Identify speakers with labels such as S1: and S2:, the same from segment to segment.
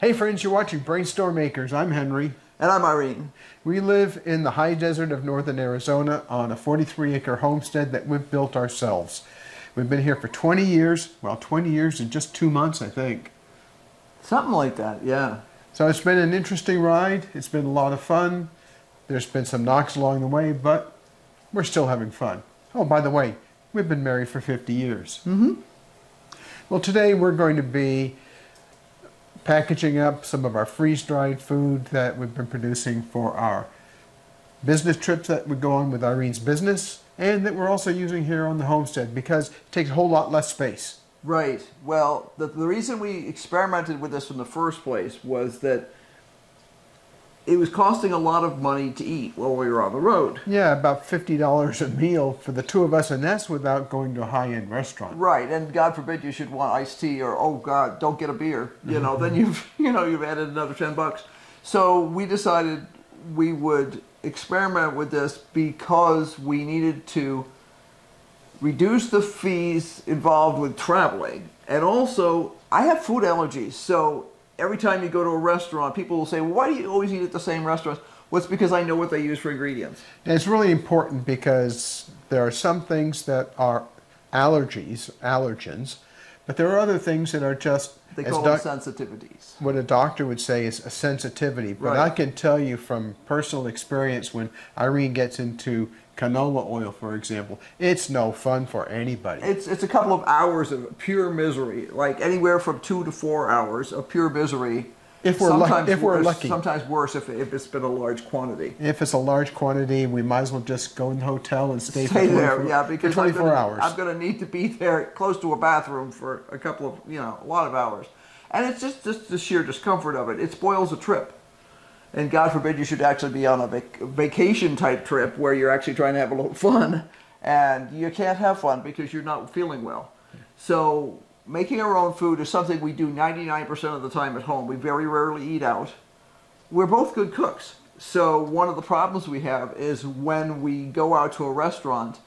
S1: Hey friends, you're watching BrainStormAcres. I'm Henry.
S2: And I'm Irene.
S1: We live in the high desert of northern Arizona on a 43-acre homestead that we've built ourselves. We've been here for 20 years. Well, 20 years and just 2 months, I think.
S2: Something like that, yeah.
S1: So it's been an interesting ride. It's been a lot of fun. There's been some knocks along the way, but we're still having fun. Oh, by the way, we've been married for 50 years. Well, today we're going to be packaging up some of our freeze-dried food that we've been producing for our business trips that we go on with Irene's business, and that we're also using here on the homestead because it takes a whole lot less space.
S2: Right. Well, the reason we experimented with this in the first place was that it was costing a lot of money to eat while we were on the road.
S1: Yeah, about $50 a meal for the two of us, and that's without going to a high-end restaurant.
S2: Right, and God forbid you should want iced tea, or oh God, don't get a beer. Then you've added another $10. So we decided we would experiment with this because we needed to reduce the fees involved with traveling, and also I have food allergies, so every time you go to a restaurant, people will say, well, why do you always eat at the same restaurants? Well, it's because I know what they use for ingredients.
S1: And it's really important because there are some things that are allergens, but there are other things that are just...
S2: They call them sensitivities.
S1: What a doctor would say is a sensitivity. But
S2: right.
S1: I can tell you from personal experience, when Irene gets into canola oil, for example, it's no fun for anybody.
S2: It's a couple of hours of pure misery, like anywhere from 2 to 4 hours of pure misery.
S1: If we're lucky.
S2: Sometimes worse if it's been a large quantity.
S1: If it's a large quantity, we might as well just go in the hotel and stay for
S2: because
S1: 24 hours.
S2: I'm going to need to be there close to a bathroom for a couple of, a lot of hours. And it's just the sheer discomfort of it. It spoils a trip. And God forbid you should actually be on a vacation type trip where you're actually trying to have a little fun, and you can't have fun because you're not feeling well. So making our own food is something we do 99% of the time at home. We very rarely eat out. We're both good cooks. So one of the problems we have is when we go out to a restaurant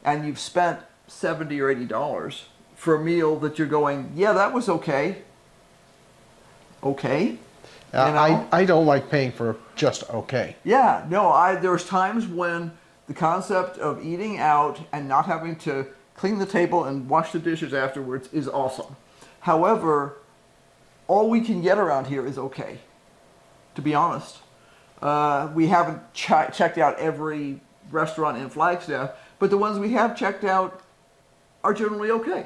S2: and you've spent $70 or $80 for a meal that you're going, yeah, that was okay. Okay?
S1: I don't like paying for just okay.
S2: Yeah, no, there's times when the concept of eating out and not having to clean the table and wash the dishes afterwards is awesome. However, all we can get around here is okay, to be honest. We haven't checked out every restaurant in Flagstaff, but the ones we have checked out are generally okay.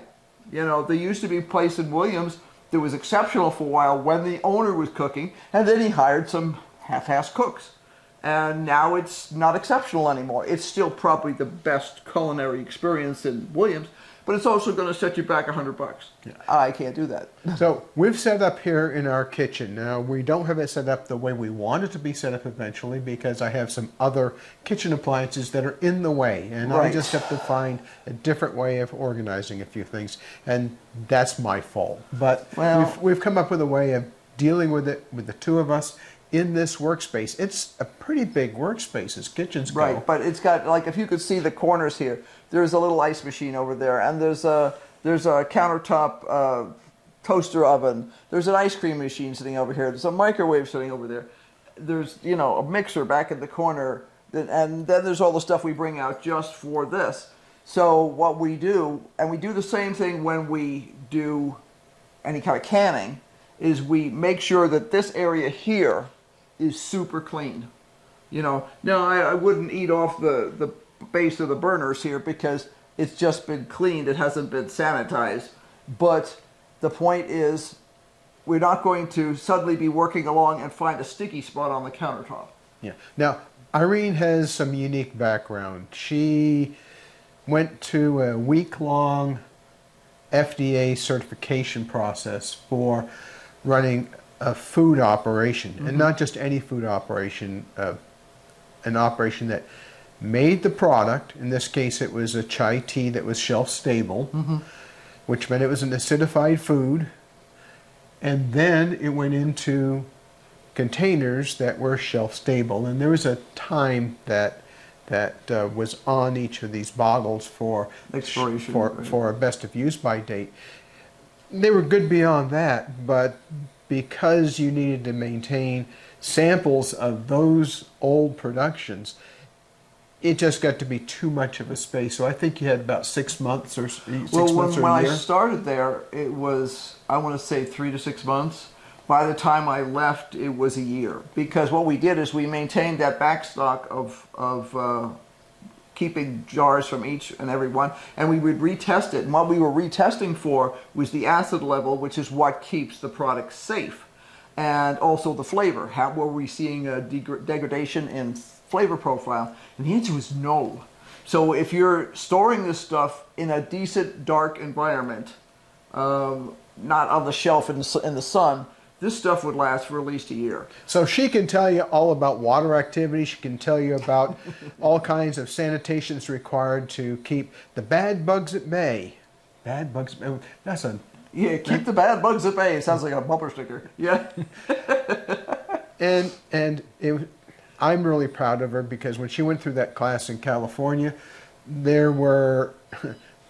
S2: There used to be a place in Williams that was exceptional for a while when the owner was cooking, and then he hired some half-ass cooks. And now it's not exceptional anymore. It's still probably the best culinary experience in Williams, but it's also going to set you back $100. Yeah. I can't do that.
S1: So we've set up here in our kitchen. Now, we don't have it set up the way we want it to be set up eventually because I have some other kitchen appliances that are in the way, and right. I just have to find a different way of organizing a few things, and that's my fault. But we've come up with a way of dealing with it with the two of us in this workspace. It's a pretty big workspace as kitchens go.
S2: Right, but it's got, like, if you could see the corners here, there's a little ice machine over there, and there's a countertop toaster oven. There's an ice cream machine sitting over here. There's a microwave sitting over there. There's, a mixer back in the corner, and then there's all the stuff we bring out just for this. So what we do, and we do the same thing when we do any kind of canning, is we make sure that this area here is super clean. Now I wouldn't eat off the base of the burners here because it's just been cleaned. It hasn't been sanitized. But the point is, we're not going to suddenly be working along and find a sticky spot on the countertop.
S1: Yeah. Now, Irene has some unique background. She went to a week-long FDA certification process for running a food operation, and not just any food operation, an operation that made the product. In this case, it was a chai tea that was shelf stable, which meant it was an acidified food, and then it went into containers that were shelf stable, and there was a time that was on each of these bottles for expiration, for a best of use by date. They were good beyond that, but because you needed to maintain samples of those old productions, it just got to be too much of a space. So I think you had about 6 months or 6 months or a year.
S2: When I started there, it was, I want to say 3 to 6 months. By the time I left, it was a year. Because what we did is we maintained that backstock of keeping jars from each and every one, and we would retest it. And what we were retesting for was the acid level, which is what keeps the product safe, and also the flavor. How were we seeing a degradation in flavor profile? And the answer was no. So if you're storing this stuff in a decent dark environment, not on the shelf in the sun, this stuff would last for at least a year.
S1: So she can tell you all about water activity. She can tell you about all kinds of sanitation that's required to keep the bad bugs at bay. Bad bugs at bay. That's a...
S2: Yeah, keep the bad bugs at bay. It sounds like a bumper sticker. Yeah.
S1: I'm really proud of her because when she went through that class in California, there were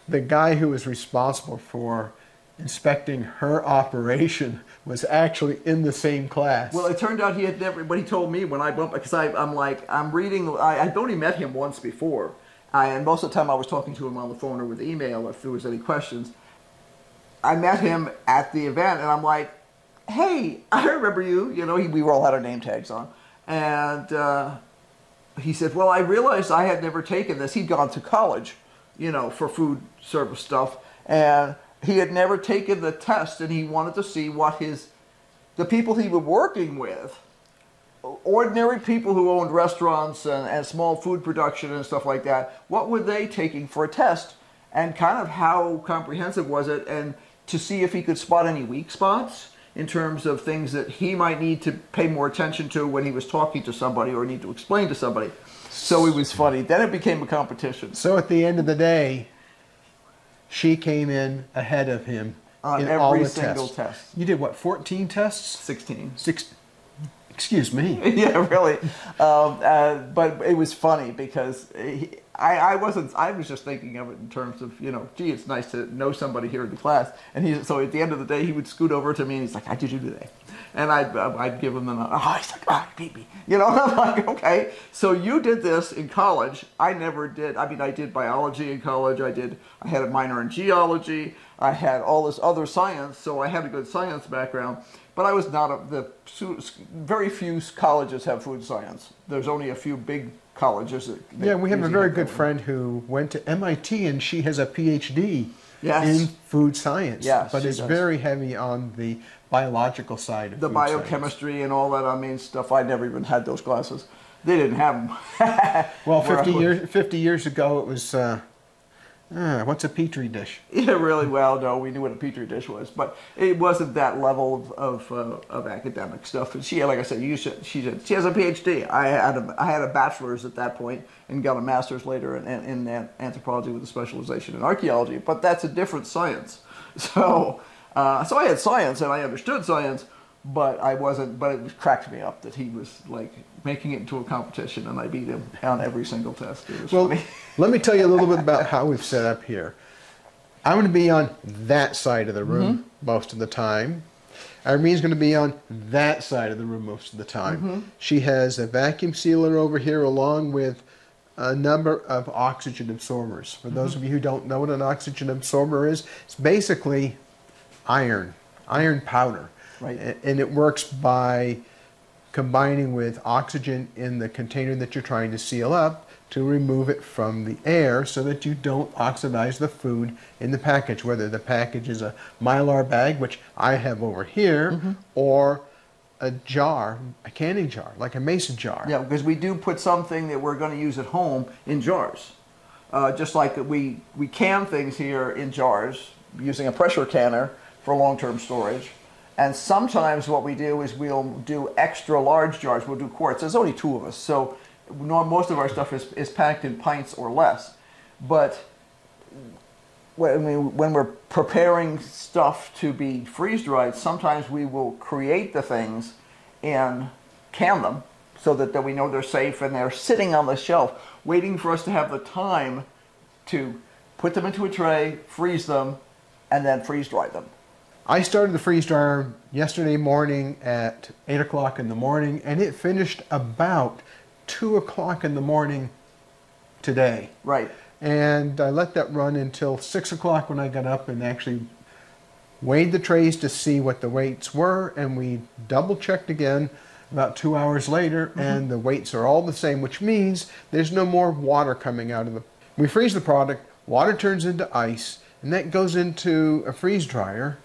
S1: the guy who was responsible for inspecting her operation was actually in the same class.
S2: Well, it turned out he had never, but he told me when I bumped, because I'm reading, I'd only met him once before, and most of the time I was talking to him on the phone or with email if there was any questions. I met him at the event, and I'm like, hey, I remember you. You know, we all had our name tags on. And he said, well, I realized I had never taken this. He'd gone to college, you know, for food service stuff, and he had never taken the test, and he wanted to see what the people he was working with, ordinary people who owned restaurants and small food production and stuff like that, what were they taking for a test, and kind of how comprehensive was it, and to see if he could spot any weak spots in terms of things that he might need to pay more attention to when he was talking to somebody or need to explain to somebody. So it was funny. Then it became a competition.
S1: So at the end of the day, she came in ahead of him
S2: on
S1: in
S2: every
S1: all the
S2: single
S1: tests.
S2: test.
S1: You did what, 14 tests?
S2: 16.
S1: Excuse me.
S2: Yeah, really. But it was funny because I was just thinking of it in terms of, you know, gee, it's nice to know somebody here in the class. And so at the end of the day, he would scoot over to me and he's like, how'd you do today? And I'd give him he's like, he beat me. You know, and I'm like, okay, so you did this in college. I never did. I mean, I did biology in college. I had a minor in geology. I had all this other science, so I had a good science background. But I was not very few colleges have food science. There's only a few big colleges.
S1: Yeah, we have a very good friend who went to MIT and she has a PhD in food science.
S2: Yes,
S1: but is very heavy on the biological side of
S2: the
S1: food
S2: biochemistry
S1: science.
S2: And all that. I mean, stuff. I never even had those classes. They didn't have them.
S1: Well, 50 years ago, it was. What's a petri dish?
S2: Yeah, really. Well, no, we knew what a petri dish was, but it wasn't that level of academic stuff. And she, like I said, she has a PhD. I had a bachelor's at that point and got a master's later in anthropology with a specialization in archaeology. But that's a different science. So I had science and I understood science, but I wasn't. But it cracked me up that he was like making it into a competition, and I beat him on every single test. It was funny.
S1: Let me tell you a little bit about how we've set up here. I'm going to be on that side of the room most of the time. Irene's going to be on that side of the room most of the time. She has a vacuum sealer over here along with a number of oxygen absorbers. For those of you who don't know what an oxygen absorber is, it's basically iron powder.
S2: Right.
S1: And it works by combining with oxygen in the container that you're trying to seal up to remove it from the air so that you don't oxidize the food in the package, whether the package is a Mylar bag, which I have over here, or a jar, a canning jar, like a mason jar.
S2: Yeah, because we do put something that we're going to use at home in jars. Just like we can things here in jars using a pressure canner for long-term storage. And sometimes what we do is we'll do extra large jars. We'll do quarts. There's only 2 of us, so most of our stuff is packed in pints or less. But when we're preparing stuff to be freeze-dried, sometimes we will create the things and can them so that we know they're safe and they're sitting on the shelf waiting for us to have the time to put them into a tray, freeze them, and then freeze-dry them.
S1: I started the freeze dryer yesterday morning at 8 o'clock in the morning, and it finished about 2 o'clock in the morning today.
S2: Right.
S1: And I let that run until 6 o'clock when I got up and actually weighed the trays to see what the weights were, and we double checked again about 2 hours later, and the weights are all the same, which means there's no more water coming out of the... We freeze the product, water turns into ice, and that goes into a freeze dryer,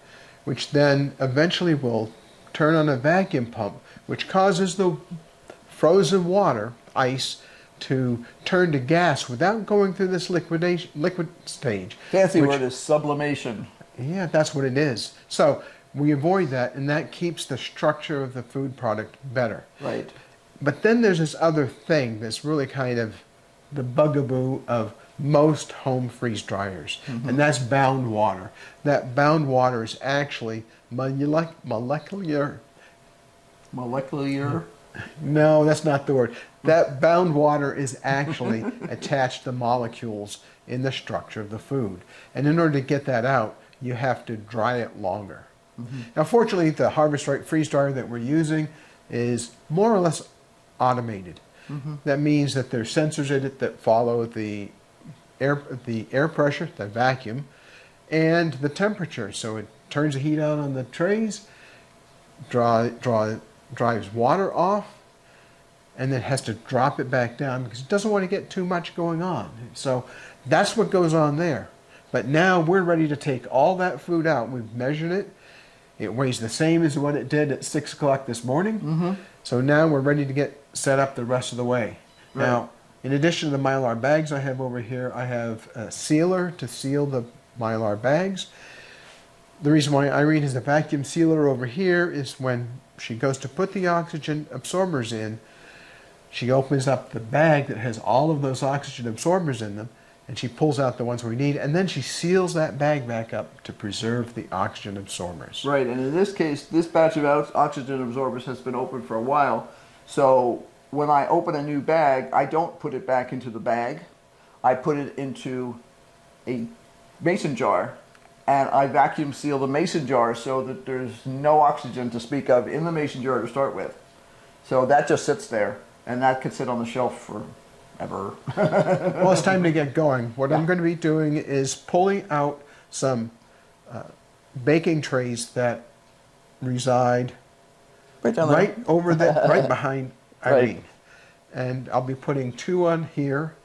S1: which then eventually will turn on a vacuum pump, which causes the frozen water, ice, to turn to gas without going through this liquid stage.
S2: Fancy word is sublimation.
S1: Yeah, that's what it is. So we avoid that, and that keeps the structure of the food product better.
S2: Right.
S1: But then there's this other thing that's really kind of the bugaboo of most home freeze dryers, and that's bound water. That bound water is actually molecular.
S2: Molecular?
S1: No, that's not the word. That bound water is actually attached to molecules in the structure of the food. And in order to get that out, you have to dry it longer. Now, fortunately, the Harvest Right freeze dryer that we're using is more or less automated. That means that there's sensors in it that follow the air pressure, the vacuum, and the temperature. So it turns the heat on the trays, drives water off, and then has to drop it back down because it doesn't want to get too much going on. So that's what goes on there. But now we're ready to take all that food out. We've measured it. It weighs the same as what it did at 6 o'clock this morning. So now we're ready to get set up the rest of the way.
S2: Right.
S1: Now, in addition to the Mylar bags I have over here, I have a sealer to seal the Mylar bags. The reason why Irene has a vacuum sealer over here is when she goes to put the oxygen absorbers in, she opens up the bag that has all of those oxygen absorbers in them, and she pulls out the ones we need, and then she seals that bag back up to preserve the oxygen absorbers.
S2: Right, and in this case, this batch of oxygen absorbers has been open for a while, so when I open a new bag, I don't put it back into the bag. I put it into a mason jar, and I vacuum seal the mason jar so that there's no oxygen to speak of in the mason jar to start with. So that just sits there, and that could sit on the shelf forever.
S1: Well, it's time to get going. What I'm going to be doing is pulling out some baking trays that reside
S2: Right down there.
S1: right over there, right behind Irene.
S2: Right.
S1: And I'll be putting 2 on here.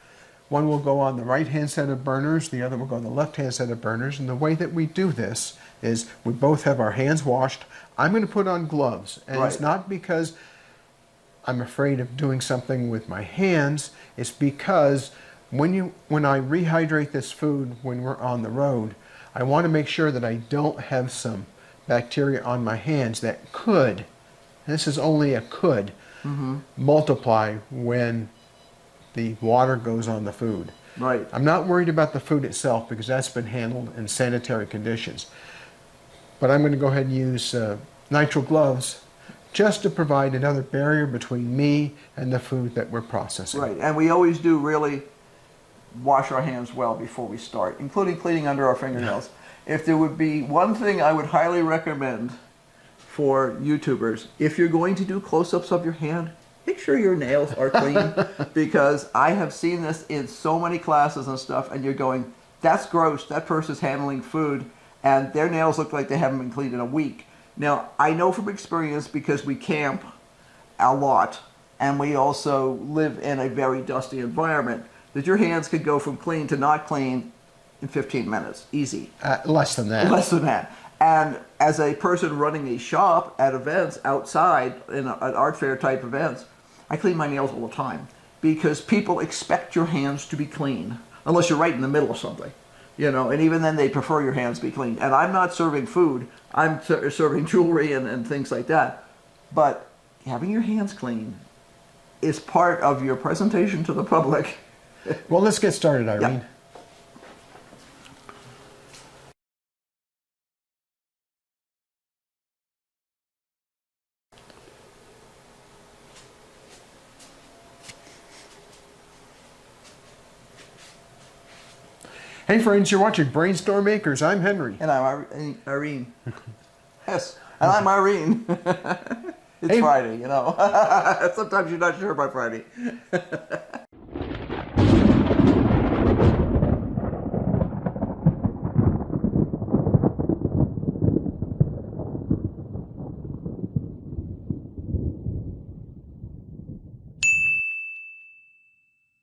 S1: One will go on the right-hand set of burners, the other will go on the left-hand set of burners. And the way that we do this is we both have our hands washed. I'm going to put on gloves. And it's not because I'm afraid of doing something with my hands. It's because when I rehydrate this food when we're on the road, I want to make sure that I don't have some bacteria on my hands that could, this is only a could, multiply when the water goes on the food.
S2: Right.
S1: I'm not worried about the food itself because that's been handled in sanitary conditions. But I'm going to go ahead and use nitrile gloves just to provide another barrier between me and the food that we're processing.
S2: Right, and we always do really wash our hands well before we start, including cleaning under our fingernails. If there would be one thing I would highly recommend for YouTubers, if you're going to do close-ups of your hand, make sure your nails are clean, because I have seen this in so many classes and stuff, and you're going, that's gross, that person's handling food, and their nails look like they haven't been cleaned in a week. Now, I know from experience, because we camp a lot, and we also live in a very dusty environment, that your hands could go from clean to not clean in 15 minutes. Easy.
S1: Less than that.
S2: Less than that. And as a person running a shop at events outside, at art fair type events, I clean my nails all the time, because people expect your hands to be clean, unless you're right in the middle of something. You know, and even then they prefer your hands be clean. And I'm not serving food, I'm serving jewelry and things like that. But having your hands clean is part of your presentation to the public.
S1: Well, let's get started, Irene.
S2: Yeah.
S1: Hey friends, you're watching BrainStormAcres. I'm Henry.
S2: And I'm Irene. Yes, and I'm Irene. It's
S1: Hey.
S2: Friday, you know. Sometimes you're not sure by Friday.